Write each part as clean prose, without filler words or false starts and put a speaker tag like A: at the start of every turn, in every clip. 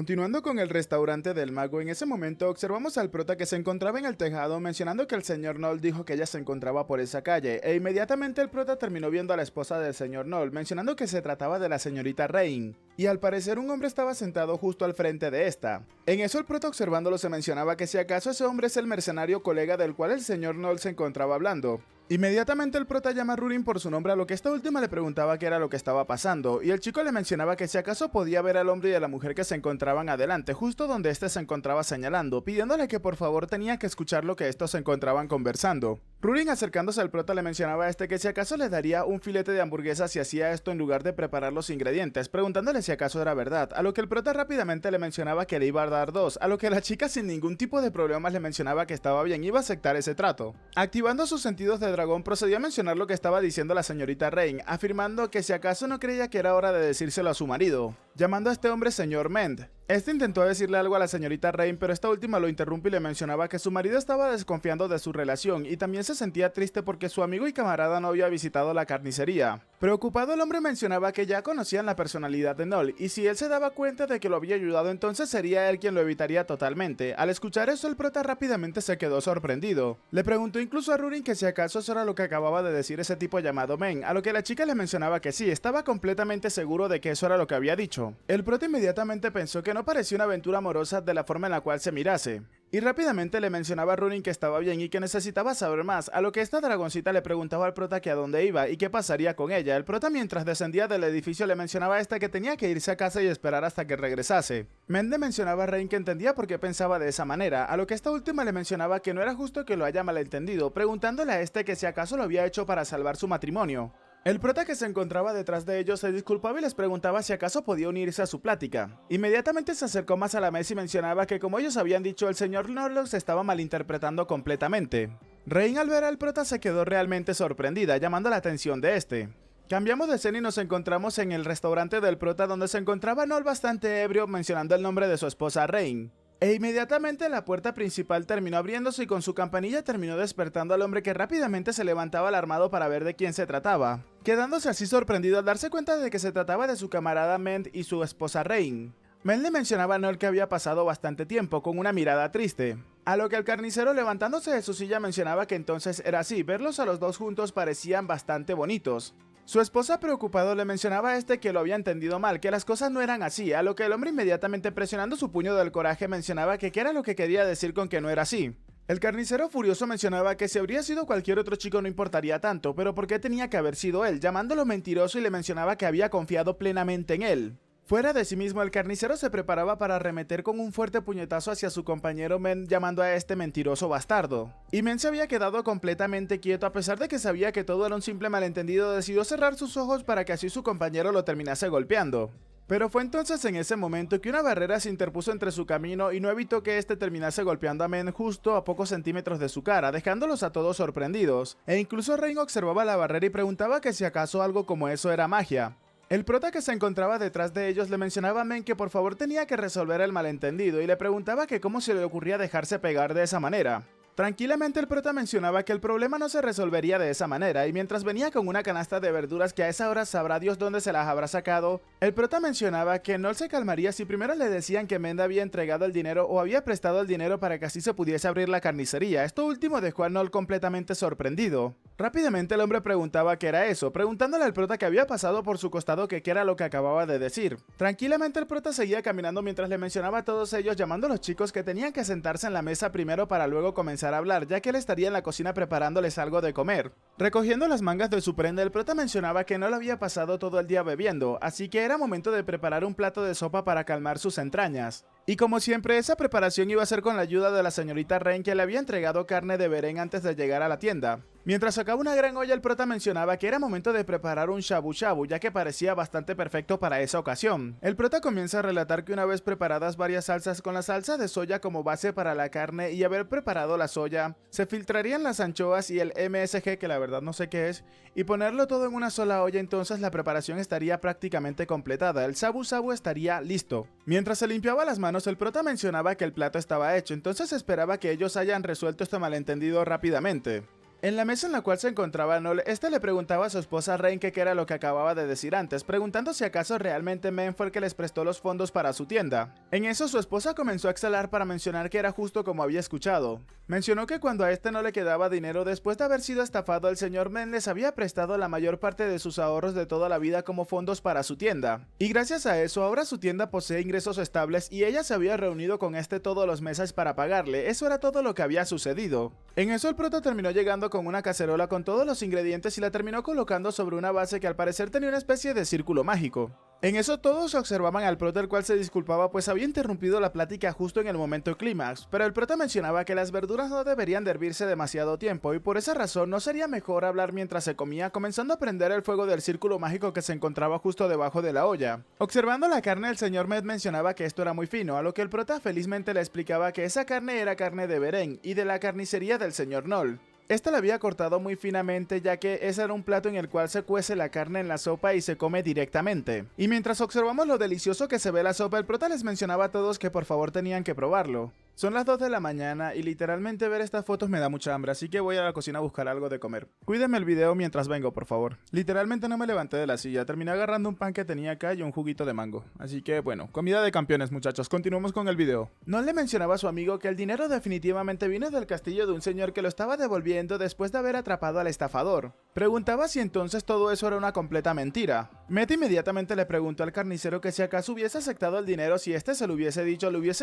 A: Continuando con el restaurante del mago, en ese momento observamos al prota que se encontraba en el tejado mencionando que el señor Noll dijo que ella se encontraba por esa calle, e inmediatamente el prota terminó viendo a la esposa del señor Noll mencionando que se trataba de la señorita Rain, y al parecer un hombre estaba sentado justo al frente de esta. En eso el prota observándolo se mencionaba que si acaso ese hombre es el mercenario colega del cual el señor Noll se encontraba hablando. Inmediatamente el prota llama a Rurin por su nombre, a lo que esta última le preguntaba qué era lo que estaba pasando, y el chico le mencionaba que si acaso podía ver al hombre y a la mujer que se encontraban adelante, justo donde éste se encontraba señalando, pidiéndole que por favor tenía que escuchar lo que estos se encontraban conversando. Rurin acercándose al prota le mencionaba a este que si acaso le daría un filete de hamburguesa si hacía esto en lugar de preparar los ingredientes, preguntándole si acaso era verdad, a lo que el prota rápidamente le mencionaba que le iba a dar dos, a lo que la chica sin ningún tipo de problemas le mencionaba que estaba bien, iba a aceptar ese trato. Activando sus sentidos de dragón procedió a mencionar lo que estaba diciendo la señorita Rain, afirmando que si acaso no creía que era hora de decírselo a su marido, llamando a este hombre señor Mend. Este intentó decirle algo a la señorita Rain, pero esta última lo interrumpe y le mencionaba que su marido estaba desconfiando de su relación y también se sentía triste porque su amigo y camarada no había visitado la carnicería. Preocupado, el hombre mencionaba que ya conocían la personalidad de Noll y si él se daba cuenta de que lo había ayudado, entonces sería él quien lo evitaría totalmente. Al escuchar eso, el prota rápidamente se quedó sorprendido. Le preguntó incluso a Rurin que si acaso eso era lo que acababa de decir ese tipo llamado Men, a lo que la chica le mencionaba que sí, estaba completamente seguro de que eso era lo que había dicho. El prota inmediatamente pensó que no parecía una aventura amorosa de la forma en la cual se mirase, y rápidamente le mencionaba a Rurin que estaba bien y que necesitaba saber más, a lo que esta dragoncita le preguntaba al prota que a dónde iba y qué pasaría con ella. El prota mientras descendía del edificio le mencionaba a esta que tenía que irse a casa y esperar hasta que regresase. Mende mencionaba a Rain que entendía por qué pensaba de esa manera, a lo que esta última le mencionaba que no era justo que lo haya malentendido, preguntándole a este que si acaso lo había hecho para salvar su matrimonio. El prota que se encontraba detrás de ellos se disculpaba y les preguntaba si acaso podía unirse a su plática. Inmediatamente se acercó más a la mesa y mencionaba que como ellos habían dicho, el señor Noll los estaba malinterpretando completamente. Rain al ver al prota se quedó realmente sorprendida, llamando la atención de este. Cambiamos de escena y nos encontramos en el restaurante del prota donde se encontraba Noll bastante ebrio mencionando el nombre de su esposa Rain. E inmediatamente la puerta principal terminó abriéndose y con su campanilla terminó despertando al hombre que rápidamente se levantaba alarmado para ver de quién se trataba, quedándose así sorprendido al darse cuenta de que se trataba de su camarada Mend y su esposa Rain. Mend le mencionaba a Noll que había pasado bastante tiempo con una mirada triste, a lo que el carnicero levantándose de su silla mencionaba que entonces era así, verlos a los dos juntos parecían bastante bonitos. Su esposa preocupado le mencionaba a este que lo había entendido mal, que las cosas no eran así, a lo que el hombre inmediatamente presionando su puño del coraje mencionaba que qué era lo que quería decir con que no era así. El carnicero furioso mencionaba que si habría sido cualquier otro chico no importaría tanto, pero ¿por qué tenía que haber sido él? Llamándolo mentiroso y le mencionaba que había confiado plenamente en él. Fuera de sí mismo, el carnicero se preparaba para arremeter con un fuerte puñetazo hacia su compañero Men, llamando a este mentiroso bastardo. Y Men se había quedado completamente quieto a pesar de que sabía que todo era un simple malentendido, decidió cerrar sus ojos para que así su compañero lo terminase golpeando. Pero fue entonces en ese momento que una barrera se interpuso entre su camino y no evitó que este terminase golpeando a Men justo a pocos centímetros de su cara, dejándolos a todos sorprendidos. E incluso Rain observaba la barrera y preguntaba que si acaso algo como eso era magia. El prota que se encontraba detrás de ellos le mencionaba a Men que por favor tenía que resolver el malentendido y le preguntaba que cómo se le ocurría dejarse pegar de esa manera. Tranquilamente el prota mencionaba que el problema no se resolvería de esa manera y mientras venía con una canasta de verduras que a esa hora sabrá Dios dónde se las habrá sacado, el prota mencionaba que Noll se calmaría si primero le decían que Mend había entregado el dinero o había prestado el dinero para que así se pudiese abrir la carnicería. Esto último dejó a Noll completamente sorprendido. Rápidamente el hombre preguntaba qué era eso, preguntándole al prota que había pasado por su costado que qué era lo que acababa de decir. Tranquilamente el prota seguía caminando mientras le mencionaba a todos ellos, llamando a los chicos que tenían que sentarse en la mesa primero para luego comenzar a hablar, ya que él estaría en la cocina preparándoles algo de comer. Recogiendo las mangas de su prenda, el prota mencionaba que no lo había pasado todo el día bebiendo, así que era momento de preparar un plato de sopa para calmar sus entrañas. Y como siempre, esa preparación iba a ser con la ayuda de la señorita Rain, que le había entregado carne de Beren antes de llegar a la tienda. Mientras sacaba una gran olla, el prota mencionaba que era momento de preparar un shabu shabu, ya que parecía bastante perfecto para esa ocasión. El prota comienza a relatar que una vez preparadas varias salsas con la salsa de soya como base para la carne y haber preparado la soya, se filtrarían las anchoas y el MSG, que la verdad no sé qué es, y ponerlo todo en una sola olla, entonces la preparación estaría prácticamente completada, el shabu shabu estaría listo. Mientras se limpiaba las manos, el prota mencionaba que el plato estaba hecho, entonces esperaba que ellos hayan resuelto este malentendido rápidamente. En la mesa en la cual se encontraba Noel, este le preguntaba a su esposa Rain qué era lo que acababa de decir antes, preguntando si acaso realmente Men fue el que les prestó los fondos para su tienda. En eso su esposa comenzó a exhalar para mencionar que era justo como había escuchado. Mencionó que cuando a este no le quedaba dinero después de haber sido estafado, el señor Men les había prestado la mayor parte de sus ahorros de toda la vida como fondos para su tienda. Y gracias a eso ahora su tienda posee ingresos estables y ella se había reunido con este todos los meses para pagarle. Eso era todo lo que había sucedido. En eso el prota terminó llegando con una cacerola con todos los ingredientes y la terminó colocando sobre una base que al parecer tenía una especie de círculo mágico. En eso todos observaban al prota, el cual se disculpaba pues había interrumpido la plática justo en el momento clímax, pero el prota mencionaba que las verduras no deberían de hervirse demasiado tiempo y por esa razón no sería mejor hablar mientras se comía, comenzando a prender el fuego del círculo mágico que se encontraba justo debajo de la olla. Observando la carne, el señor Med mencionaba que esto era muy fino, a lo que el prota felizmente le explicaba que esa carne era carne de Beren y de la carnicería del señor Noel. Este la había cortado muy finamente, ya que ese era un plato en el cual se cuece la carne en la sopa y se come directamente. Y mientras observamos lo delicioso que se ve la sopa, el prota les mencionaba a todos que por favor tenían que probarlo. Son las 2 de la mañana y literalmente ver estas fotos me da mucha hambre, así que voy a la cocina a buscar algo de comer. Cuídenme el video mientras vengo, por favor. Literalmente no me levanté de la silla, terminé agarrando un pan que tenía acá y un juguito de mango. Así que bueno, comida de campeones, muchachos, continuemos con el video. No le mencionaba a su amigo que el dinero definitivamente vino del castillo de un señor que lo estaba devolviendo después de haber atrapado al estafador. Preguntaba si entonces todo eso era una completa mentira. Met inmediatamente le preguntó al carnicero que si acaso hubiese aceptado el dinero si este se lo hubiese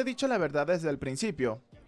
A: dicho la verdad desde el principio.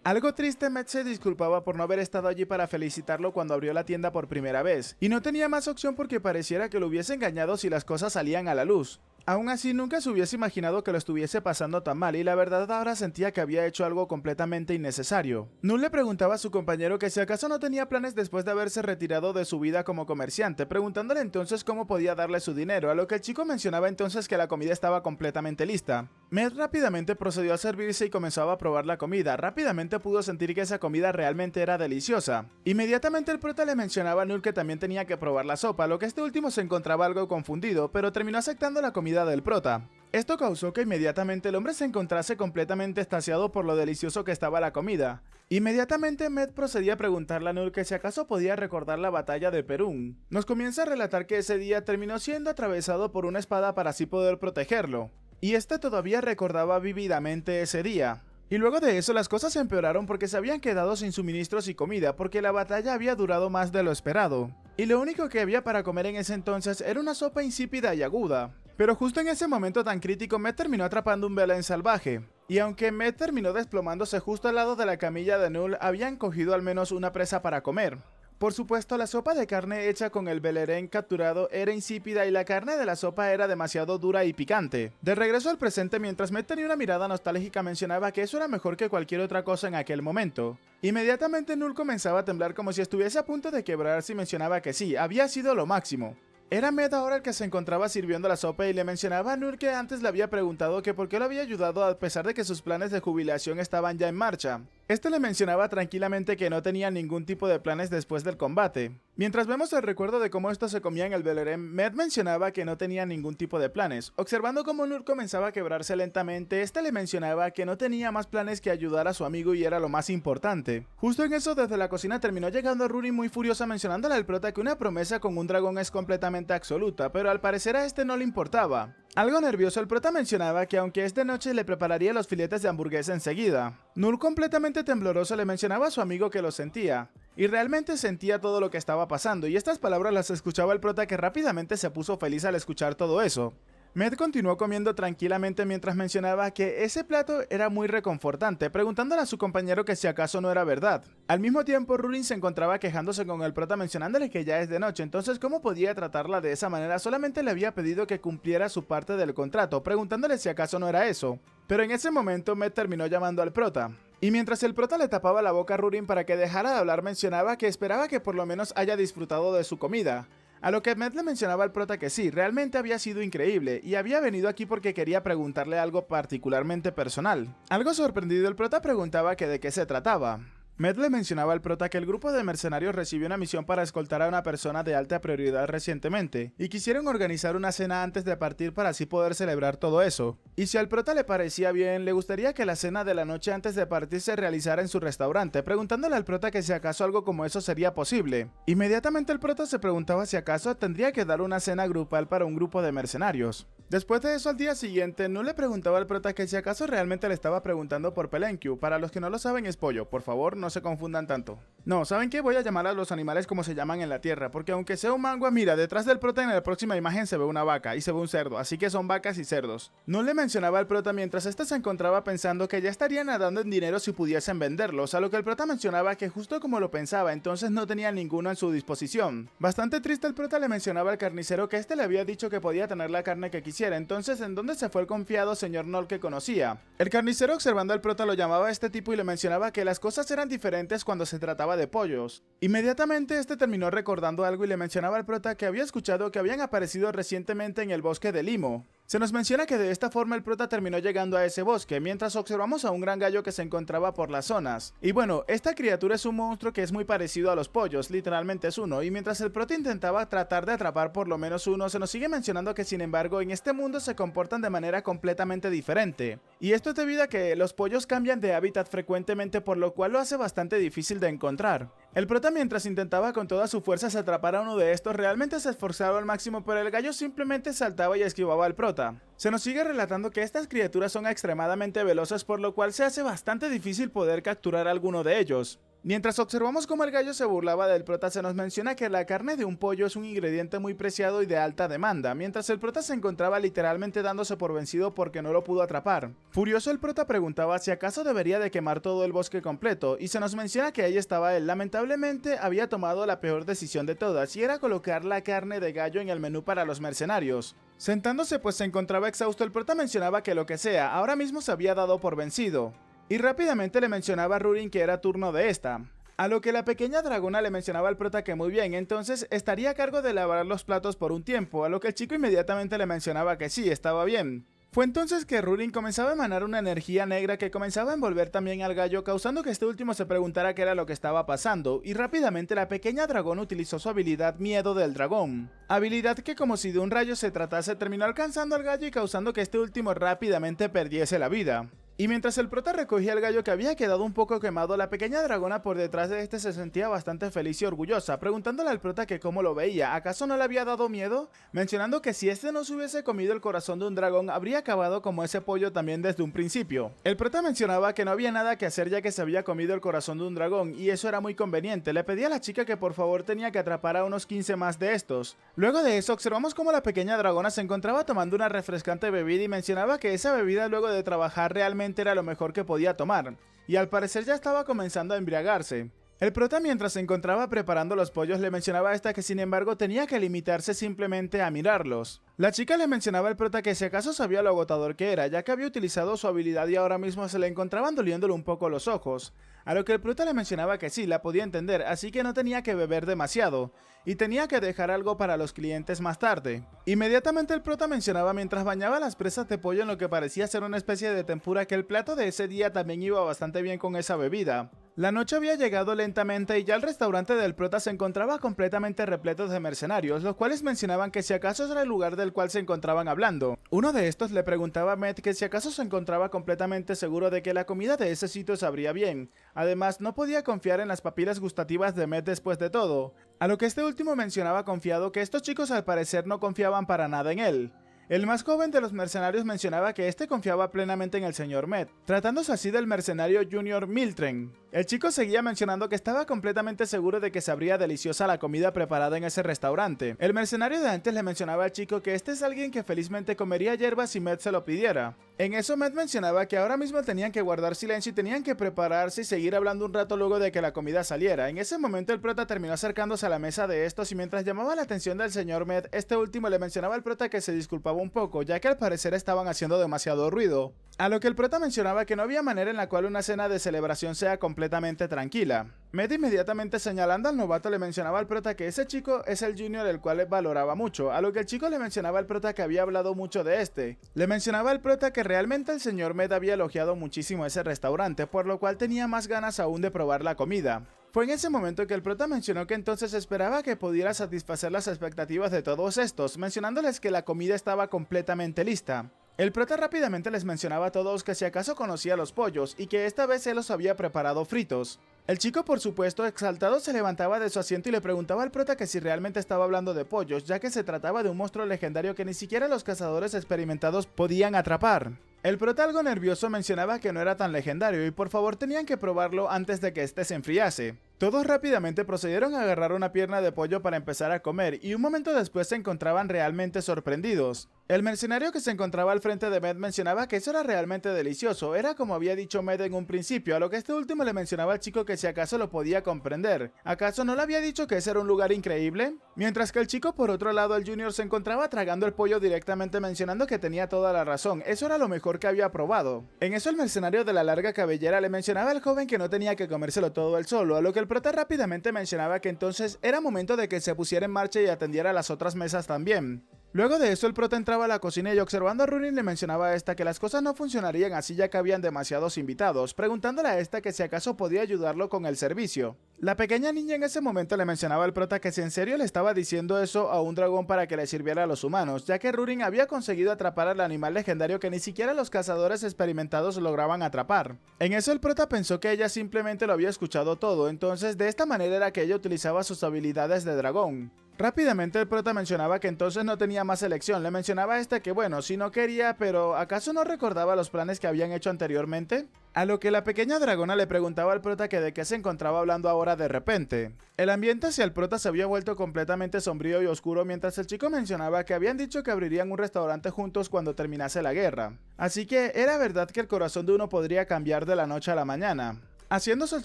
A: Algo triste, Met se disculpaba por no haber estado allí para felicitarlo cuando abrió la tienda por primera vez, y no tenía más opción porque pareciera que lo hubiese engañado si las cosas salían a la luz. Aún así, nunca se hubiese imaginado que lo estuviese pasando tan mal y la verdad ahora sentía que había hecho algo completamente innecesario. Null le preguntaba a su compañero que si acaso no tenía planes después de haberse retirado de su vida como comerciante, preguntándole entonces cómo podía darle su dinero, a lo que el chico mencionaba entonces que la comida estaba completamente lista. Med rápidamente procedió a servirse y comenzaba a probar la comida. Rápidamente pudo sentir que esa comida realmente era deliciosa. Inmediatamente el prota le mencionaba a Null que también tenía que probar la sopa, a lo que este último se encontraba algo confundido, pero terminó aceptando la comida del prota. Esto causó que inmediatamente el hombre se encontrase completamente extasiado por lo delicioso que estaba la comida. Inmediatamente Med procedía a preguntarle a Null que si acaso podía recordar la batalla de Perún. Nos comienza a relatar que ese día terminó siendo atravesado por una espada para así poder protegerlo. Y este todavía recordaba vívidamente ese día. Y luego de eso las cosas empeoraron porque se habían quedado sin suministros y comida porque la batalla había durado más de lo esperado. Y lo único que había para comer en ese entonces era una sopa insípida y aguda. Pero justo en ese momento tan crítico Met terminó atrapando un Belen salvaje. Y aunque Met terminó desplomándose justo al lado de la camilla de Null, habían cogido al menos una presa para comer. Por supuesto, la sopa de carne hecha con el Beleren capturado era insípida y la carne de la sopa era demasiado dura y picante. De regreso al presente, mientras Met tenía una mirada nostálgica, mencionaba que eso era mejor que cualquier otra cosa en aquel momento. Inmediatamente Null comenzaba a temblar como si estuviese a punto de quebrarse y mencionaba que sí, había sido lo máximo. Era Med ahora el que se encontraba sirviendo la sopa y le mencionaba a Null que antes le había preguntado que por qué lo había ayudado a pesar de que sus planes de jubilación estaban ya en marcha. Este le mencionaba tranquilamente que no tenía ningún tipo de planes después del combate. Mientras vemos el recuerdo de cómo esto se comía en el Beleren, Med mencionaba que no tenía ningún tipo de planes. Observando cómo Null comenzaba a quebrarse lentamente, este le mencionaba que no tenía más planes que ayudar a su amigo y era lo más importante. Justo en eso, desde la cocina terminó llegando Ruri muy furiosa mencionándole al prota que una promesa con un dragón es completamente absoluta, pero al parecer a este no le importaba. Algo nervioso, el prota mencionaba que aunque es de noche le prepararía los filetes de hamburguesa enseguida. Null completamente tembloroso le mencionaba a su amigo que lo sentía. Y realmente sentía todo lo que estaba pasando, y estas palabras las escuchaba el prota que rápidamente se puso feliz al escuchar todo eso. Med continuó comiendo tranquilamente mientras mencionaba que ese plato era muy reconfortante, preguntándole a su compañero que si acaso no era verdad. Al mismo tiempo, Rulin se encontraba quejándose con el prota mencionándole que ya es de noche, entonces ¿cómo podía tratarla de esa manera? Solamente le había pedido que cumpliera su parte del contrato, preguntándole si acaso no era eso. Pero en ese momento Med terminó llamando al prota. Y mientras el prota le tapaba la boca a Rurin para que dejara de hablar, mencionaba que esperaba que por lo menos haya disfrutado de su comida. A lo que Med le mencionaba al prota que sí, realmente había sido increíble, y había venido aquí porque quería preguntarle algo particularmente personal. Algo sorprendido, el prota preguntaba que de qué se trataba. Med le mencionaba al prota que el grupo de mercenarios recibió una misión para escoltar a una persona de alta prioridad recientemente, y quisieron organizar una cena antes de partir para así poder celebrar todo eso. Y si al prota le parecía bien, le gustaría que la cena de la noche antes de partir se realizara en su restaurante, preguntándole al prota que si acaso algo como eso sería posible. Inmediatamente el prota se preguntaba si acaso tendría que dar una cena grupal para un grupo de mercenarios. Después de eso, al día siguiente, no le preguntaba al prota que si acaso realmente le estaba preguntando por Pelenkyu. Para los que no lo saben, es pollo. Por favor, no se confundan tanto. No, ¿saben qué? Voy a llamar a los animales como se llaman en la tierra, porque aunque sea un mangua, mira, detrás del prota en la próxima imagen se ve una vaca y se ve un cerdo, así que son vacas y cerdos. No le mencionaba al prota mientras este se encontraba pensando que ya estaría nadando en dinero si pudiesen venderlos, a lo que el prota mencionaba que justo como lo pensaba, entonces no tenía ninguno en su disposición. Bastante triste, el prota le mencionaba al carnicero que este le había dicho que podía tener la carne que quisiera, entonces ¿en dónde se fue el confiado señor Noll que conocía? El carnicero, observando al prota, lo llamaba a este tipo y le mencionaba que las cosas eran diferentes cuando se trataba de pollos. Inmediatamente este terminó recordando algo y le mencionaba al prota que había escuchado que habían aparecido recientemente en el bosque de Limo. Se nos menciona que de esta forma el prota terminó llegando a ese bosque, mientras observamos a un gran gallo que se encontraba por las zonas. Y bueno, esta criatura es un monstruo que es muy parecido a los pollos, literalmente es uno, y mientras el prota intentaba tratar de atrapar por lo menos uno, se nos sigue mencionando que sin embargo en este mundo se comportan de manera completamente diferente. Y esto es debido a que los pollos cambian de hábitat frecuentemente, por lo cual lo hace bastante difícil de encontrar. El prota, mientras intentaba con todas sus fuerzas atrapar a uno de estos, realmente se esforzaba al máximo, pero el gallo simplemente saltaba y esquivaba al prota. Se nos sigue relatando que estas criaturas son extremadamente veloces, por lo cual se hace bastante difícil poder capturar a alguno de ellos. Mientras observamos cómo el gallo se burlaba del prota, se nos menciona que la carne de un pollo es un ingrediente muy preciado y de alta demanda, mientras el prota se encontraba literalmente dándose por vencido porque no lo pudo atrapar. Furioso, el prota preguntaba si acaso debería de quemar todo el bosque completo, y se nos menciona que ahí estaba él. Lamentablemente había tomado la peor decisión de todas, y era colocar la carne de gallo en el menú para los mercenarios. Sentándose pues se encontraba exhausto, el prota mencionaba que lo que sea, ahora mismo se había dado por vencido. Y rápidamente le mencionaba a Rurin que era turno de esta. A lo que la pequeña dragona le mencionaba al prota que muy bien, entonces estaría a cargo de lavar los platos por un tiempo, a lo que el chico inmediatamente le mencionaba que sí, estaba bien. Fue entonces que Rurin comenzaba a emanar una energía negra que comenzaba a envolver también al gallo, causando que este último se preguntara qué era lo que estaba pasando, y rápidamente la pequeña dragón utilizó su habilidad Miedo del Dragón. Habilidad que, como si de un rayo se tratase, terminó alcanzando al gallo y causando que este último rápidamente perdiese la vida. Y mientras el prota recogía el gallo que había quedado un poco quemado, la pequeña dragona por detrás de este se sentía bastante feliz y orgullosa, preguntándole al prota que cómo lo veía, ¿acaso no le había dado miedo? Mencionando que si este no se hubiese comido el corazón de un dragón, habría acabado como ese pollo también desde un principio. El prota mencionaba que no había nada que hacer ya que se había comido el corazón de un dragón, y eso era muy conveniente. Le pedía a la chica que por favor tenía que atrapar a unos 15 más de estos. Luego de eso, observamos cómo la pequeña dragona se encontraba tomando una refrescante bebida y mencionaba que esa bebida luego de trabajar realmente era lo mejor que podía tomar, y al parecer ya estaba comenzando a embriagarse. El prota, mientras se encontraba preparando los pollos, le mencionaba a esta que sin embargo tenía que limitarse simplemente a mirarlos. La chica le mencionaba al prota que si acaso sabía lo agotador que era, ya que había utilizado su habilidad y ahora mismo se le encontraban doliéndole un poco los ojos. A lo que el prota le mencionaba que sí, la podía entender, así que no tenía que beber demasiado, y tenía que dejar algo para los clientes más tarde. Inmediatamente el prota mencionaba mientras bañaba las presas de pollo en lo que parecía ser una especie de tempura que el plato de ese día también iba bastante bien con esa bebida. La noche había llegado lentamente y ya el restaurante del prota se encontraba completamente repleto de mercenarios, los cuales mencionaban que si acaso era el lugar del cual se encontraban hablando. Uno de estos le preguntaba a Met que si acaso se encontraba completamente seguro de que la comida de ese sitio sabría bien. Además, no podía confiar en las papilas gustativas de Met después de todo. A lo que este último mencionaba confiado que estos chicos al parecer no confiaban para nada en él. El más joven de los mercenarios mencionaba que este confiaba plenamente en el señor Met, tratándose así del mercenario Junior Miltren. El chico seguía mencionando que estaba completamente seguro de que sabría deliciosa la comida preparada en ese restaurante. El mercenario de antes le mencionaba al chico que este es alguien que felizmente comería hierbas si Met se lo pidiera. En eso Met mencionaba que ahora mismo tenían que guardar silencio y tenían que prepararse y seguir hablando un rato luego de que la comida saliera. En ese momento el prota terminó acercándose a la mesa de estos y mientras llamaba la atención del señor Met, este último le mencionaba al prota que se disculpaba un poco, ya que al parecer estaban haciendo demasiado ruido. A lo que el prota mencionaba que no había manera en la cual una cena de celebración sea completamente tranquila. Med inmediatamente señalando al novato le mencionaba al prota que ese chico es el junior el cual valoraba mucho, a lo que el chico le mencionaba al prota que había hablado mucho de este. Le mencionaba al prota que realmente el señor Med había elogiado muchísimo ese restaurante, por lo cual tenía más ganas aún de probar la comida. Fue en ese momento que el prota mencionó que entonces esperaba que pudiera satisfacer las expectativas de todos estos, mencionándoles que la comida estaba completamente lista. El prota rápidamente les mencionaba a todos que si acaso conocía los pollos y que esta vez él los había preparado fritos. El chico, por supuesto, exaltado, se levantaba de su asiento y le preguntaba al prota que si realmente estaba hablando de pollos, ya que se trataba de un monstruo legendario que ni siquiera los cazadores experimentados podían atrapar. El prota, algo nervioso, mencionaba que no era tan legendario y por favor tenían que probarlo antes de que este se enfriase. Todos rápidamente procedieron a agarrar una pierna de pollo para empezar a comer y un momento después se encontraban realmente sorprendidos. El mercenario que se encontraba al frente de Med mencionaba que eso era realmente delicioso, era como había dicho Med en un principio, a lo que este último le mencionaba al chico que si acaso lo podía comprender. ¿Acaso no le había dicho que ese era un lugar increíble? Mientras que el chico, por otro lado, el junior, se encontraba tragando el pollo directamente mencionando que tenía toda la razón, eso era lo mejor que había probado. En eso el mercenario de la larga cabellera le mencionaba al joven que no tenía que comérselo todo él solo, a lo que el prota rápidamente mencionaba que entonces era momento de que se pusiera en marcha y atendiera a las otras mesas también. Luego de eso el prota entraba a la cocina y observando a Rurin le mencionaba a esta que las cosas no funcionarían así ya que habían demasiados invitados, preguntándole a esta que si acaso podía ayudarlo con el servicio. La pequeña niña en ese momento le mencionaba al prota que si en serio le estaba diciendo eso a un dragón para que le sirviera a los humanos, ya que Rurin había conseguido atrapar al animal legendario que ni siquiera los cazadores experimentados lograban atrapar. En eso el prota pensó que ella simplemente lo había escuchado todo, entonces de esta manera era que ella utilizaba sus habilidades de dragón. Rápidamente el prota mencionaba que entonces no tenía más elección, le mencionaba a este que bueno, si no quería, pero ¿acaso no recordaba los planes que habían hecho anteriormente? A lo que la pequeña dragona le preguntaba al prota que de qué se encontraba hablando ahora de repente. El ambiente hacia el prota se había vuelto completamente sombrío y oscuro mientras el chico mencionaba que habían dicho que abrirían un restaurante juntos cuando terminase la guerra. Así que era verdad que el corazón de uno podría cambiar de la noche a la mañana. Haciéndose el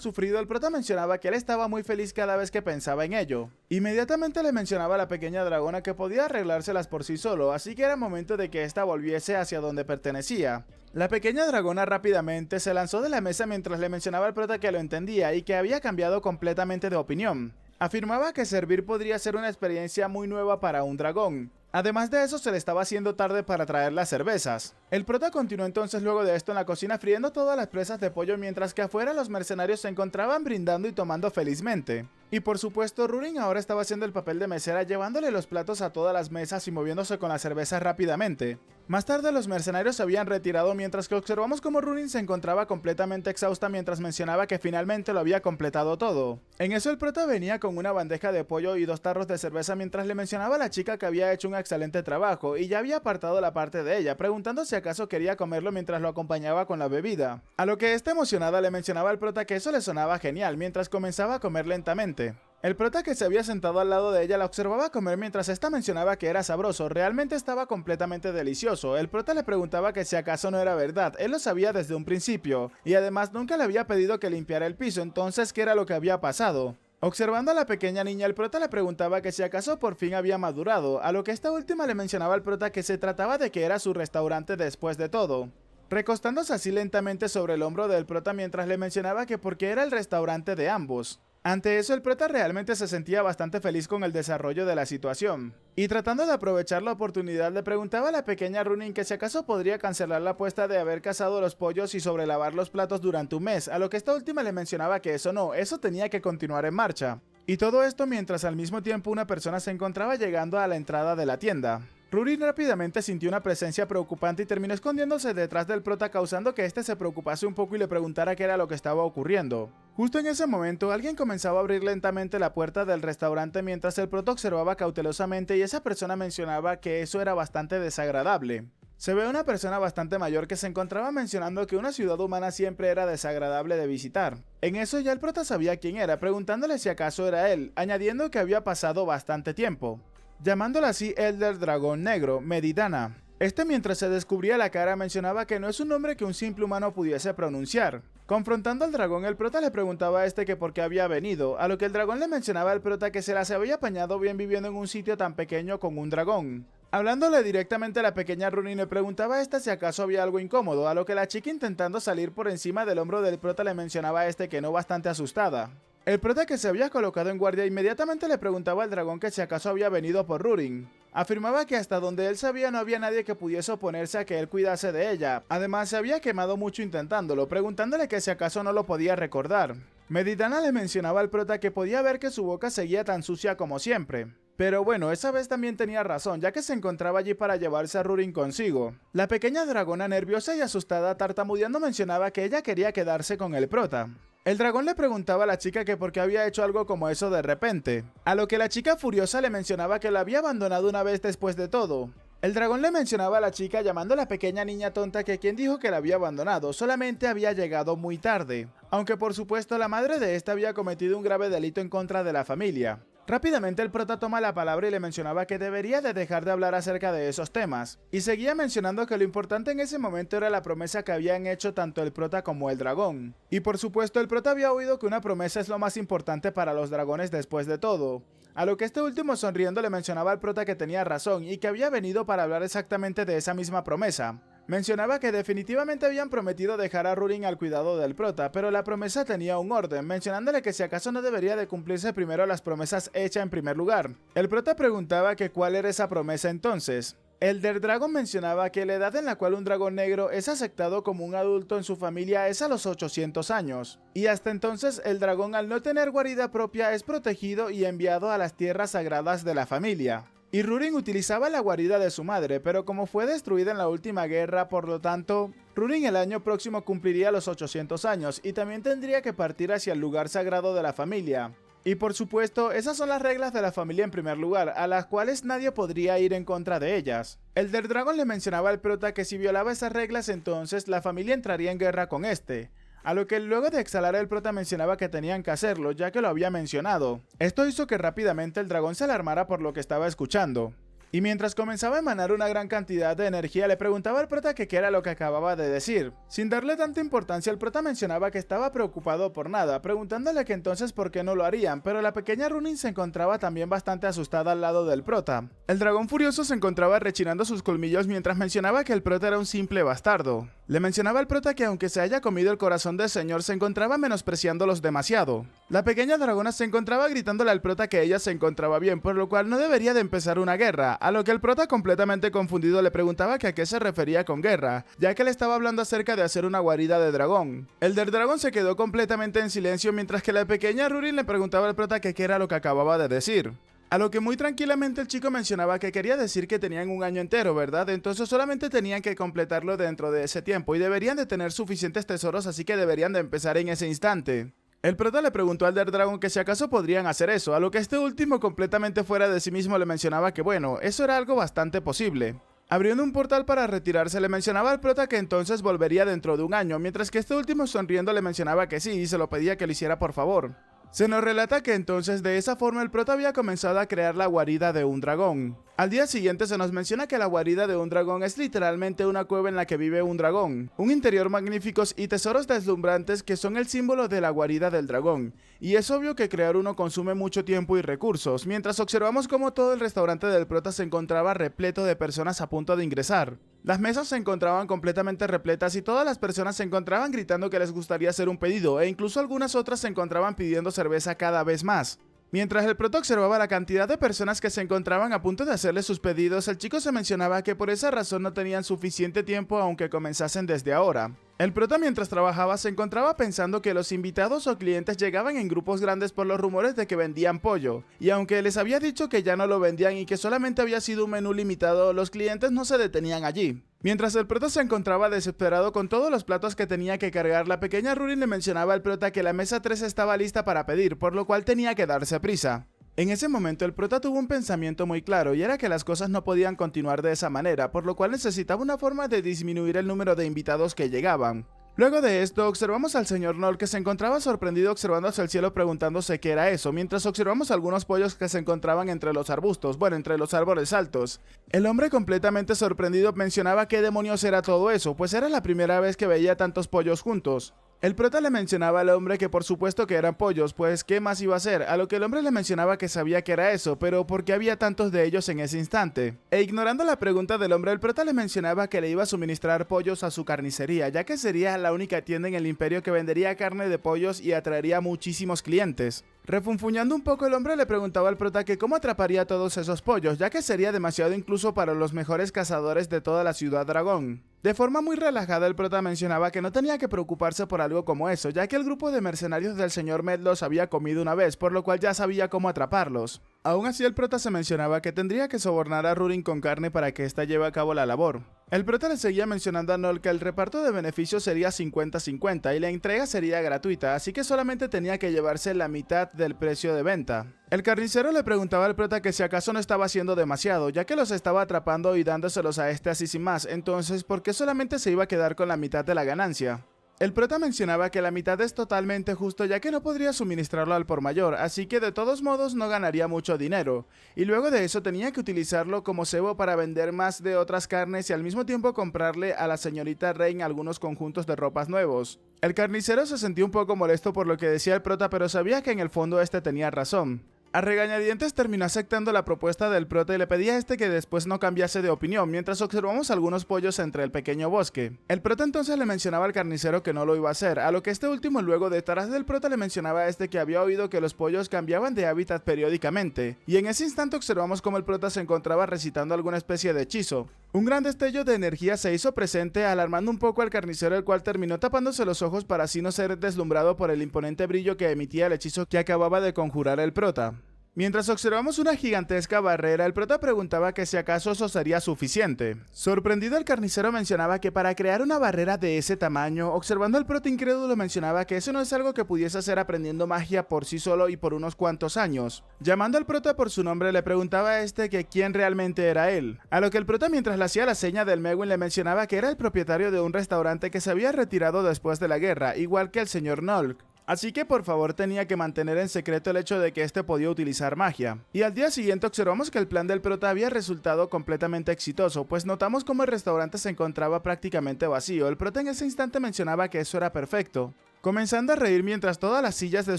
A: sufrido, el prota mencionaba que él estaba muy feliz cada vez que pensaba en ello. Inmediatamente le mencionaba a la pequeña dragona que podía arreglárselas por sí solo, así que era momento de que ésta volviese hacia donde pertenecía. La pequeña dragona rápidamente se lanzó de la mesa mientras le mencionaba al prota que lo entendía y que había cambiado completamente de opinión. Afirmaba que servir podría ser una experiencia muy nueva para un dragón. Además de eso, se le estaba haciendo tarde para traer las cervezas. El prota continuó entonces luego de esto en la cocina friendo todas las presas de pollo mientras que afuera los mercenarios se encontraban brindando y tomando felizmente. Y por supuesto, Rurin ahora estaba haciendo el papel de mesera llevándole los platos a todas las mesas y moviéndose con la cerveza rápidamente. Más tarde los mercenarios se habían retirado mientras que observamos como Rurin se encontraba completamente exhausta mientras mencionaba que finalmente lo había completado todo. En eso el prota venía con una bandeja de pollo y 2 tarros de cerveza mientras le mencionaba a la chica que había hecho un excelente trabajo y ya había apartado la parte de ella, preguntando si acaso quería comerlo mientras lo acompañaba con la bebida. A lo que esta emocionada le mencionaba al prota que eso le sonaba genial mientras comenzaba a comer lentamente. El prota que se había sentado al lado de ella la observaba comer mientras esta mencionaba que era sabroso, realmente estaba completamente delicioso. El prota le preguntaba que si acaso no era verdad, él lo sabía desde un principio, y además nunca le había pedido que limpiara el piso, entonces ¿qué era lo que había pasado? Observando a la pequeña niña, el prota le preguntaba que si acaso por fin había madurado, a lo que esta última le mencionaba al prota que se trataba de que era su restaurante después de todo. Recostándose así lentamente sobre el hombro del prota mientras le mencionaba que porque era el restaurante de ambos. Ante eso el prota realmente se sentía bastante feliz con el desarrollo de la situación. Y tratando de aprovechar la oportunidad le preguntaba a la pequeña Runin que si acaso podría cancelar la apuesta de haber cazado los pollos y sobrelavar los platos durante un mes, a lo que esta última le mencionaba que eso no, eso tenía que continuar en marcha. Y todo esto mientras al mismo tiempo una persona se encontraba llegando a la entrada de la tienda. Rurin rápidamente sintió una presencia preocupante y terminó escondiéndose detrás del prota causando que este se preocupase un poco y le preguntara qué era lo que estaba ocurriendo. Justo en ese momento alguien comenzaba a abrir lentamente la puerta del restaurante mientras el prota observaba cautelosamente y esa persona mencionaba que eso era bastante desagradable. Se ve una persona bastante mayor que se encontraba mencionando que una ciudad humana siempre era desagradable de visitar. En eso ya el prota sabía quién era, preguntándole si acaso era él, añadiendo que había pasado bastante tiempo. Llamándolo así Elder Dragón Negro, Medidana. Este mientras se descubría la cara mencionaba que no es un nombre que un simple humano pudiese pronunciar. Confrontando al dragón, el prota le preguntaba a este que por qué había venido, a lo que el dragón le mencionaba al prota que se las había apañado bien viviendo en un sitio tan pequeño con un dragón. Hablándole directamente a la pequeña Rurin le preguntaba a esta si acaso había algo incómodo, a lo que la chica intentando salir por encima del hombro del prota le mencionaba a este que no bastante asustada. El prota que se había colocado en guardia inmediatamente le preguntaba al dragón que si acaso había venido por Rurin. Afirmaba que hasta donde él sabía no había nadie que pudiese oponerse a que él cuidase de ella. Además se había quemado mucho intentándolo, preguntándole que si acaso no lo podía recordar. Meditana le mencionaba al prota que podía ver que su boca seguía tan sucia como siempre. Pero bueno, esa vez también tenía razón, ya que se encontraba allí para llevarse a Rurin consigo. La pequeña dragona nerviosa y asustada tartamudeando mencionaba que ella quería quedarse con el prota. El dragón le preguntaba a la chica que por qué había hecho algo como eso de repente, a lo que la chica furiosa le mencionaba que la había abandonado una vez después de todo. El dragón le mencionaba a la chica llamando a la pequeña niña tonta que quien dijo que la había abandonado solamente había llegado muy tarde, aunque por supuesto la madre de esta había cometido un grave delito en contra de la familia. Rápidamente el prota toma la palabra y le mencionaba que debería de dejar de hablar acerca de esos temas, y seguía mencionando que lo importante en ese momento era la promesa que habían hecho tanto el prota como el dragón. Y por supuesto el prota había oído que una promesa es lo más importante para los dragones después de todo, a lo que este último sonriendo le mencionaba al prota que tenía razón y que había venido para hablar exactamente de esa misma promesa. Mencionaba que definitivamente habían prometido dejar a Rurin al cuidado del prota, pero la promesa tenía un orden, mencionándole que si acaso no debería de cumplirse primero las promesas hechas en primer lugar. El prota preguntaba que cuál era esa promesa entonces. Elder Dragon mencionaba que la edad en la cual un dragón negro es aceptado como un adulto en su familia es a los 800 años, y hasta entonces el dragón al no tener guarida propia es protegido y enviado a las tierras sagradas de la familia. Y Rurin utilizaba la guarida de su madre, pero como fue destruida en la última guerra, por lo tanto, Rurin el año próximo cumpliría los 800 años y también tendría que partir hacia el lugar sagrado de la familia. Y por supuesto, esas son las reglas de la familia en primer lugar, a las cuales nadie podría ir en contra de ellas. Elder Dragon le mencionaba al prota que si violaba esas reglas entonces la familia entraría en guerra con este. A lo que luego de exhalar el prota mencionaba que tenían que hacerlo, ya que lo había mencionado. Esto hizo que rápidamente el dragón se alarmara por lo que estaba escuchando. Y mientras comenzaba a emanar una gran cantidad de energía, le preguntaba al prota que qué era lo que acababa de decir. Sin darle tanta importancia, el prota mencionaba que estaba preocupado por nada, preguntándole que entonces por qué no lo harían, pero la pequeña Runin se encontraba también bastante asustada al lado del prota. El dragón furioso se encontraba rechinando sus colmillos mientras mencionaba que el prota era un simple bastardo. Le mencionaba al prota que aunque se haya comido el corazón del señor, se encontraba menospreciándolos demasiado. La pequeña dragona se encontraba gritándole al prota que ella se encontraba bien, por lo cual no debería de empezar una guerra, a lo que el prota completamente confundido le preguntaba que a qué se refería con guerra, ya que le estaba hablando acerca de hacer una guarida de dragón. El del dragón se quedó completamente en silencio mientras que la pequeña Rurin le preguntaba al prota que qué era lo que acababa de decir. A lo que muy tranquilamente el chico mencionaba que quería decir que tenían un año entero, ¿verdad? Entonces solamente tenían que completarlo dentro de ese tiempo y deberían de tener suficientes tesoros, así que deberían de empezar en ese instante. El prota le preguntó al Elder Dragon que si acaso podrían hacer eso, a lo que este último completamente fuera de sí mismo le mencionaba que bueno, eso era algo bastante posible. Abriendo un portal para retirarse le mencionaba al prota que entonces volvería dentro de un año, mientras que este último sonriendo le mencionaba que sí y se lo pedía que lo hiciera por favor. Se nos relata que entonces de esa forma el prota había comenzado a crear la guarida de un dragón. Al día siguiente se nos menciona que la guarida de un dragón es literalmente una cueva en la que vive un dragón, un interior magníficos y tesoros deslumbrantes que son el símbolo de la guarida del dragón, y es obvio que crear uno consume mucho tiempo y recursos, mientras observamos cómo todo el restaurante del prota se encontraba repleto de personas a punto de ingresar. Las mesas se encontraban completamente repletas y todas las personas se encontraban gritando que les gustaría hacer un pedido, e incluso algunas otras se encontraban pidiendo cerveza cada vez más. Mientras el prota observaba la cantidad de personas que se encontraban a punto de hacerle sus pedidos, el chico se mencionaba que por esa razón no tenían suficiente tiempo aunque comenzasen desde ahora. El prota mientras trabajaba se encontraba pensando que los invitados o clientes llegaban en grupos grandes por los rumores de que vendían pollo, y aunque les había dicho que ya no lo vendían y que solamente había sido un menú limitado, los clientes no se detenían allí. Mientras el prota se encontraba desesperado con todos los platos que tenía que cargar, la pequeña Rurin le mencionaba al prota que la mesa 3 estaba lista para pedir, por lo cual tenía que darse prisa. En ese momento el prota tuvo un pensamiento muy claro y era que las cosas no podían continuar de esa manera, por lo cual necesitaba una forma de disminuir el número de invitados que llegaban. Luego de esto, observamos al señor Noll que se encontraba sorprendido observando hacia el cielo preguntándose qué era eso, mientras observamos algunos pollos que se encontraban entre los arbustos, bueno, entre los árboles altos. El hombre completamente sorprendido mencionaba qué demonios era todo eso, pues era la primera vez que veía tantos pollos juntos. El prota le mencionaba al hombre que por supuesto que eran pollos, pues ¿qué más iba a hacer? A lo que el hombre le mencionaba que sabía que era eso, pero ¿por qué había tantos de ellos en ese instante? E ignorando la pregunta del hombre, el prota le mencionaba que le iba a suministrar pollos a su carnicería, ya que sería la única tienda en el imperio que vendería carne de pollos y atraería muchísimos clientes. Refunfuñando un poco, el hombre le preguntaba al prota que cómo atraparía a todos esos pollos, ya que sería demasiado incluso para los mejores cazadores de toda la ciudad dragón. De forma muy relajada, el prota mencionaba que no tenía que preocuparse por algo como eso, ya que el grupo de mercenarios del señor Med los había comido una vez, por lo cual ya sabía cómo atraparlos. Aún así, el prota se mencionaba que tendría que sobornar a Rurin con carne para que ésta lleve a cabo la labor. El prota le seguía mencionando a Noll que el reparto de beneficios sería 50-50 y la entrega sería gratuita, así que solamente tenía que llevarse la mitad del precio de venta. El carnicero le preguntaba al prota que si acaso no estaba haciendo demasiado, ya que los estaba atrapando y dándoselos a este así sin más, entonces ¿por qué solamente se iba a quedar con la mitad de la ganancia? El prota mencionaba que la mitad es totalmente justo, ya que no podría suministrarlo al por mayor, así que de todos modos no ganaría mucho dinero, y luego de eso tenía que utilizarlo como cebo para vender más de otras carnes y al mismo tiempo comprarle a la señorita Rain algunos conjuntos de ropas nuevos. El carnicero se sentía un poco molesto por lo que decía el prota, pero sabía que en el fondo este tenía razón. A regañadientes terminó aceptando la propuesta del prota y le pedía a este que después no cambiase de opinión, mientras observamos algunos pollos entre el pequeño bosque. El prota entonces le mencionaba al carnicero que no lo iba a hacer, a lo que este último luego detrás del prota le mencionaba a este que había oído que los pollos cambiaban de hábitat periódicamente, y en ese instante observamos como el prota se encontraba recitando alguna especie de hechizo. Un gran destello de energía se hizo presente, alarmando un poco al carnicero, el cual terminó tapándose los ojos para así no ser deslumbrado por el imponente brillo que emitía el hechizo que acababa de conjurar el prota. Mientras observamos una gigantesca barrera, el prota preguntaba que si acaso eso sería suficiente. Sorprendido, el carnicero mencionaba que para crear una barrera de ese tamaño, observando al prota incrédulo mencionaba que eso no es algo que pudiese hacer aprendiendo magia por sí solo y por unos cuantos años. Llamando al prota por su nombre, le preguntaba a este que quién realmente era él, a lo que el prota, mientras le hacía la seña del Meguin, le mencionaba que era el propietario de un restaurante que se había retirado después de la guerra, igual que el señor Nolk. Así que por favor tenía que mantener en secreto el hecho de que este podía utilizar magia. Y al día siguiente observamos que el plan del prota había resultado completamente exitoso, pues notamos como el restaurante se encontraba prácticamente vacío. El prota en ese instante mencionaba que eso era perfecto, comenzando a reír mientras todas las sillas de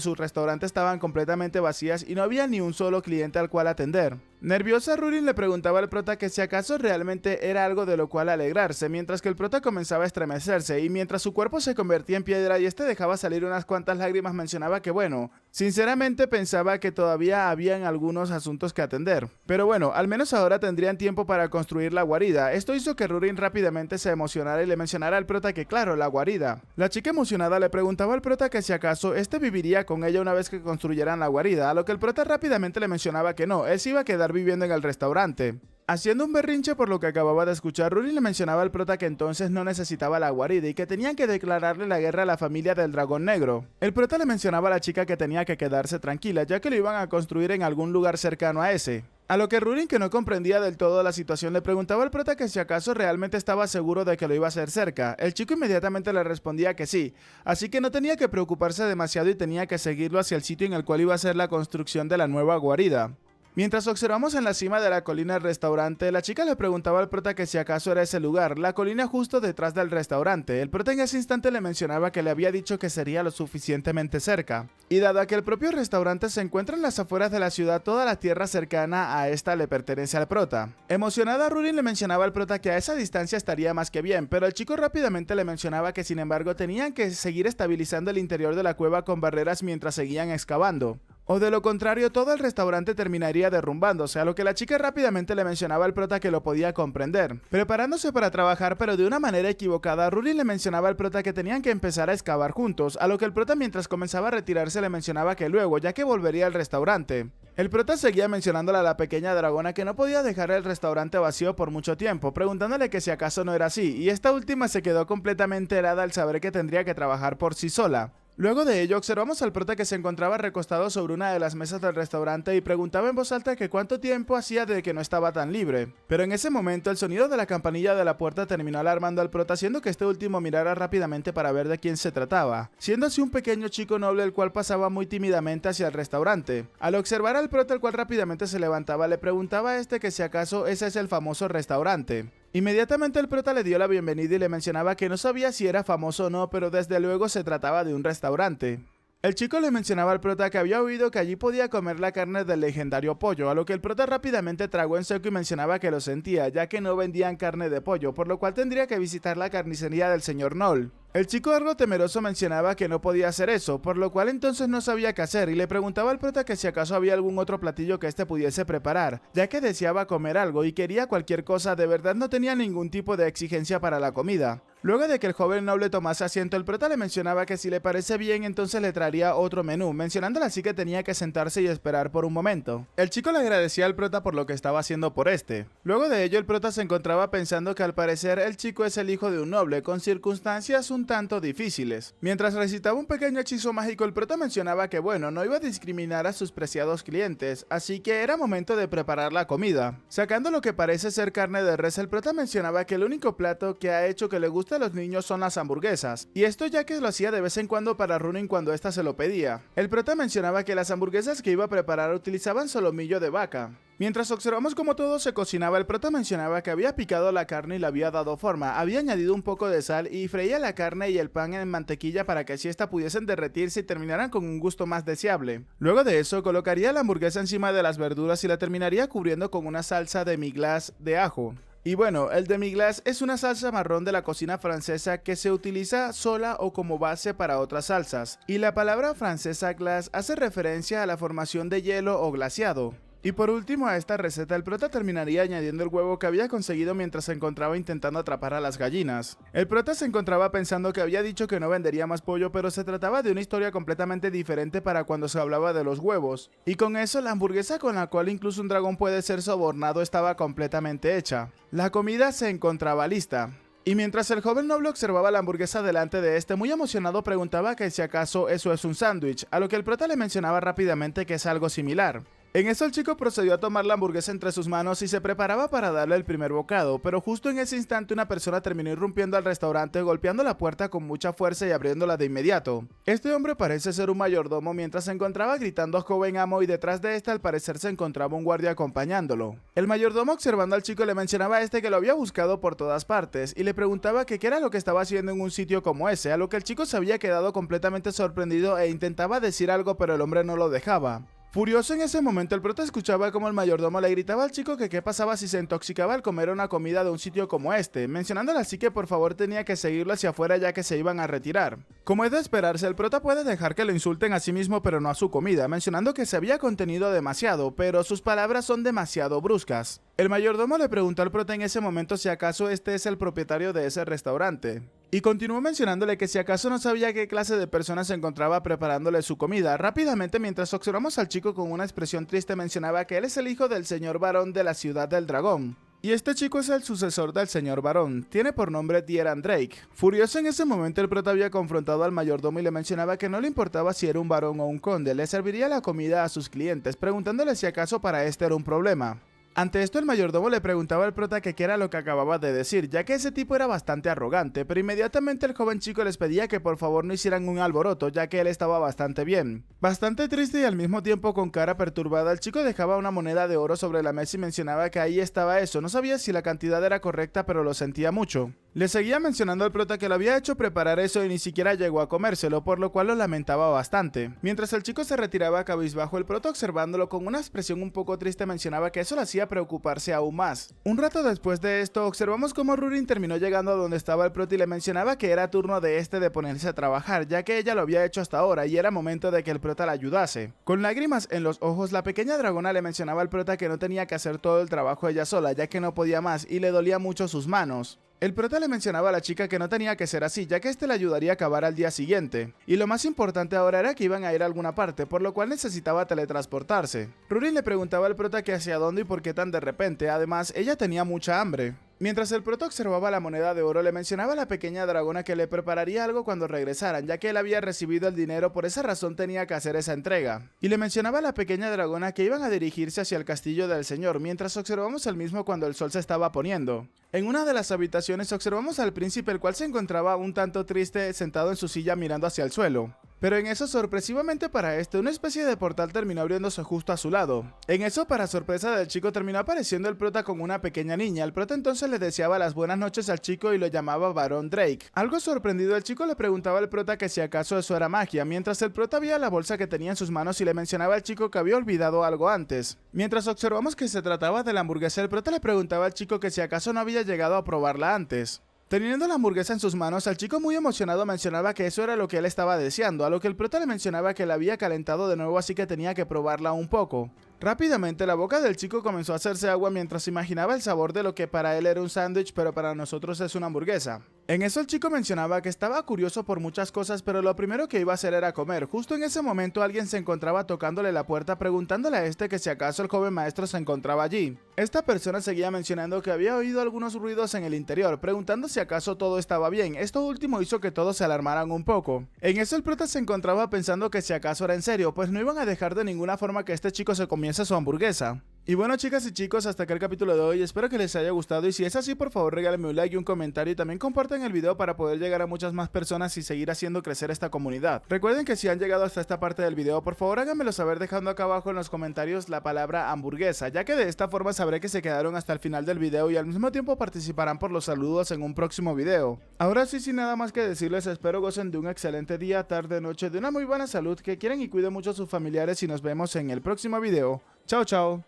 A: su restaurante estaban completamente vacías y no había ni un solo cliente al cual atender. Nerviosa, Rurin le preguntaba al prota que si acaso realmente era algo de lo cual alegrarse, mientras que el prota comenzaba a estremecerse y mientras su cuerpo se convertía en piedra y este dejaba salir unas cuantas lágrimas, mencionaba que bueno, sinceramente pensaba que todavía habían algunos asuntos que atender. Pero bueno, al menos ahora tendrían tiempo para construir la guarida. Esto hizo que Rurin rápidamente se emocionara y le mencionara al prota que claro, la guarida. La chica emocionada le preguntaba al prota que si acaso este viviría con ella una vez que construyeran la guarida, a lo que el prota rápidamente le mencionaba que no, él se iba a quedar viviendo en el restaurante. Haciendo un berrinche por lo que acababa de escuchar, Rurin le mencionaba al prota que entonces no necesitaba la guarida y que tenían que declararle la guerra a la familia del dragón negro. El prota le mencionaba a la chica que tenía que quedarse tranquila, ya que lo iban a construir en algún lugar cercano a ese. A lo que Rurin, que no comprendía del todo la situación, le preguntaba al prota que si acaso realmente estaba seguro de que lo iba a hacer cerca. El chico inmediatamente le respondía que sí, así que no tenía que preocuparse demasiado y tenía que seguirlo hacia el sitio en el cual iba a ser la construcción de la nueva guarida. Mientras observamos en la cima de la colina el restaurante, la chica le preguntaba al prota que si acaso era ese lugar, la colina justo detrás del restaurante. El prota en ese instante le mencionaba que le había dicho que sería lo suficientemente cerca. Y dado que el propio restaurante se encuentra en las afueras de la ciudad, toda la tierra cercana a esta le pertenece al prota. Emocionada, Rurin le mencionaba al prota que a esa distancia estaría más que bien, pero el chico rápidamente le mencionaba que sin embargo tenían que seguir estabilizando el interior de la cueva con barreras mientras seguían excavando. O de lo contrario, todo el restaurante terminaría derrumbándose, a lo que la chica rápidamente le mencionaba al prota que lo podía comprender. Preparándose para trabajar, pero de una manera equivocada, Rurin le mencionaba al prota que tenían que empezar a excavar juntos, a lo que el prota mientras comenzaba a retirarse le mencionaba que luego, ya que volvería al restaurante. El prota seguía mencionándole a la pequeña dragona que no podía dejar el restaurante vacío por mucho tiempo, preguntándole que si acaso no era así, y esta última se quedó completamente helada al saber que tendría que trabajar por sí sola. Luego de ello, observamos al prota que se encontraba recostado sobre una de las mesas del restaurante y preguntaba en voz alta que cuánto tiempo hacía de que no estaba tan libre. Pero en ese momento, el sonido de la campanilla de la puerta terminó alarmando al prota, haciendo que este último mirara rápidamente para ver de quién se trataba, siendo así un pequeño chico noble el cual pasaba muy tímidamente hacia el restaurante. Al observar al prota, el cual rápidamente se levantaba, le preguntaba a este que si acaso ese es el famoso restaurante. Inmediatamente el prota le dio la bienvenida y le mencionaba que no sabía si era famoso o no, pero desde luego se trataba de un restaurante. El chico le mencionaba al prota que había oído que allí podía comer la carne del legendario pollo, a lo que el prota rápidamente tragó en seco y mencionaba que lo sentía, ya que no vendían carne de pollo, por lo cual tendría que visitar la carnicería del señor Noll. El chico algo temeroso mencionaba que no podía hacer eso, por lo cual entonces no sabía qué hacer y le preguntaba al prota que si acaso había algún otro platillo que éste pudiese preparar, ya que deseaba comer algo y quería cualquier cosa, de verdad no tenía ningún tipo de exigencia para la comida. Luego de que el joven noble tomase asiento, el prota le mencionaba que si le parece bien entonces le traería otro menú, mencionándole así que tenía que sentarse y esperar por un momento. El chico le agradecía al prota por lo que estaba haciendo por este. Luego de ello el prota se encontraba pensando que al parecer el chico es el hijo de un noble, con circunstancias un tanto difíciles. Mientras recitaba un pequeño hechizo mágico, el prota mencionaba que bueno, no iba a discriminar a sus preciados clientes, así que era momento de preparar la comida. Sacando lo que parece ser carne de res, el prota mencionaba que el único plato que ha hecho que le guste a los niños son las hamburguesas, y esto ya que lo hacía de vez en cuando para Runin cuando ésta se lo pedía. El prota mencionaba que las hamburguesas que iba a preparar utilizaban solomillo de vaca. Mientras observamos cómo todo se cocinaba, el prota mencionaba que había picado la carne y le había dado forma, había añadido un poco de sal y freía la carne y el pan en mantequilla para que así esta pudiesen derretirse y terminaran con un gusto más deseable. Luego de eso, colocaría la hamburguesa encima de las verduras y la terminaría cubriendo con una salsa de demi-glace de ajo. Y bueno, el demi-glace es una salsa marrón de la cocina francesa que se utiliza sola o como base para otras salsas, y la palabra francesa glace hace referencia a la formación de hielo o glaciado. Y por último a esta receta el prota terminaría añadiendo el huevo que había conseguido mientras se encontraba intentando atrapar a las gallinas. El prota se encontraba pensando que había dicho que no vendería más pollo, pero se trataba de una historia completamente diferente para cuando se hablaba de los huevos. Y con eso la hamburguesa con la cual incluso un dragón puede ser sobornado estaba completamente hecha. La comida se encontraba lista. Y mientras el joven noble observaba la hamburguesa delante de este, muy emocionado preguntaba que si acaso eso es un sándwich, a lo que el prota le mencionaba rápidamente que es algo similar. En eso el chico procedió a tomar la hamburguesa entre sus manos y se preparaba para darle el primer bocado, pero justo en ese instante una persona terminó irrumpiendo al restaurante, golpeando la puerta con mucha fuerza y abriéndola de inmediato. Este hombre parece ser un mayordomo mientras se encontraba gritando a joven amo y detrás de este al parecer se encontraba un guardia acompañándolo. El mayordomo observando al chico le mencionaba a este que lo había buscado por todas partes y le preguntaba que qué era lo que estaba haciendo en un sitio como ese, a lo que el chico se había quedado completamente sorprendido e intentaba decir algo pero el hombre no lo dejaba. Furioso en ese momento, el prota escuchaba como el mayordomo le gritaba al chico que qué pasaba si se intoxicaba al comer una comida de un sitio como este, mencionándole así que por favor tenía que seguirlo hacia afuera ya que se iban a retirar. Como es de esperarse, el prota puede dejar que lo insulten a sí mismo pero no a su comida, mencionando que se había contenido demasiado, pero sus palabras son demasiado bruscas. El mayordomo le preguntó al prota en ese momento si acaso este es el propietario de ese restaurante. Y continuó mencionándole que si acaso no sabía qué clase de persona se encontraba preparándole su comida. Rápidamente, mientras observamos al chico con una expresión triste, mencionaba que él es el hijo del señor varón de la ciudad del dragón. Y este chico es el sucesor del señor varón, tiene por nombre Dieran Drake. Furioso en ese momento, el prota había confrontado al mayordomo y le mencionaba que no le importaba si era un varón o un conde, le serviría la comida a sus clientes, preguntándole si acaso para este era un problema. Ante esto el mayordomo le preguntaba al prota que qué era lo que acababa de decir, ya que ese tipo era bastante arrogante, pero inmediatamente el joven chico les pedía que por favor no hicieran un alboroto, ya que él estaba bastante bien. Bastante triste y al mismo tiempo con cara perturbada, el chico dejaba una moneda de oro sobre la mesa y mencionaba que ahí estaba eso, no sabía si la cantidad era correcta pero lo sentía mucho. Le seguía mencionando al prota que lo había hecho preparar eso y ni siquiera llegó a comérselo, por lo cual lo lamentaba bastante. Mientras el chico se retiraba cabizbajo, el prota observándolo con una expresión un poco triste mencionaba que eso lo hacía preocuparse aún más. Un rato después de esto, observamos cómo Rurin terminó llegando a donde estaba el prota y le mencionaba que era turno de este de ponerse a trabajar, ya que ella lo había hecho hasta ahora y era momento de que el prota la ayudase. Con lágrimas en los ojos, la pequeña dragona le mencionaba al prota que no tenía que hacer todo el trabajo ella sola, ya que no podía más y le dolía mucho sus manos. El prota le mencionaba a la chica que no tenía que ser así, ya que este le ayudaría a acabar al día siguiente. Y lo más importante ahora era que iban a ir a alguna parte, por lo cual necesitaba teletransportarse. Rurin le preguntaba al prota que hacia dónde y por qué tan de repente, además ella tenía mucha hambre. Mientras el prota observaba la moneda de oro, le mencionaba a la pequeña dragona que le prepararía algo cuando regresaran, ya que él había recibido el dinero, por esa razón tenía que hacer esa entrega. Y le mencionaba a la pequeña dragona que iban a dirigirse hacia el castillo del señor, mientras observamos el mismo cuando el sol se estaba poniendo. En una de las habitaciones observamos al príncipe, el cual se encontraba un tanto triste sentado en su silla mirando hacia el suelo. Pero en eso, sorpresivamente para este, una especie de portal terminó abriéndose justo a su lado. En eso, para sorpresa del chico, terminó apareciendo el prota con una pequeña niña. El prota entonces le deseaba las buenas noches al chico y lo llamaba Barón Drake. Algo sorprendido, el chico le preguntaba al prota que si acaso eso era magia, mientras el prota veía la bolsa que tenía en sus manos y le mencionaba al chico que había olvidado algo antes. Mientras observamos que se trataba de la hamburguesa, el prota le preguntaba al chico que si acaso no había llegado a probarla antes. Teniendo la hamburguesa en sus manos, el chico muy emocionado mencionaba que eso era lo que él estaba deseando, a lo que el prota le mencionaba que la había calentado de nuevo, así que tenía que probarla un poco. Rápidamente la boca del chico comenzó a hacerse agua mientras imaginaba el sabor de lo que para él era un sándwich, pero para nosotros es una hamburguesa. En eso el chico mencionaba que estaba curioso por muchas cosas, pero lo primero que iba a hacer era comer. Justo en ese momento alguien se encontraba tocándole la puerta preguntándole a este que si acaso el joven maestro se encontraba allí. Esta persona seguía mencionando que había oído algunos ruidos en el interior, preguntando si acaso todo estaba bien. Esto último hizo que todos se alarmaran un poco. En eso el prota se encontraba pensando que si acaso era en serio, pues no iban a dejar de ninguna forma que este chico se comiese su hamburguesa. Y bueno, chicas y chicos, hasta acá el capítulo de hoy. Espero que les haya gustado y si es así, por favor regálenme un like y un comentario y también compartan el video para poder llegar a muchas más personas y seguir haciendo crecer esta comunidad. Recuerden que si han llegado hasta esta parte del video, por favor háganmelo saber dejando acá abajo en los comentarios la palabra hamburguesa, ya que de esta forma sabré que se quedaron hasta el final del video y al mismo tiempo participarán por los saludos en un próximo video. Ahora sí, sin nada más que decirles, espero gocen de un excelente día, tarde, noche, de una muy buena salud, que quieran y cuiden mucho a sus familiares y nos vemos en el próximo video. Chao, chao.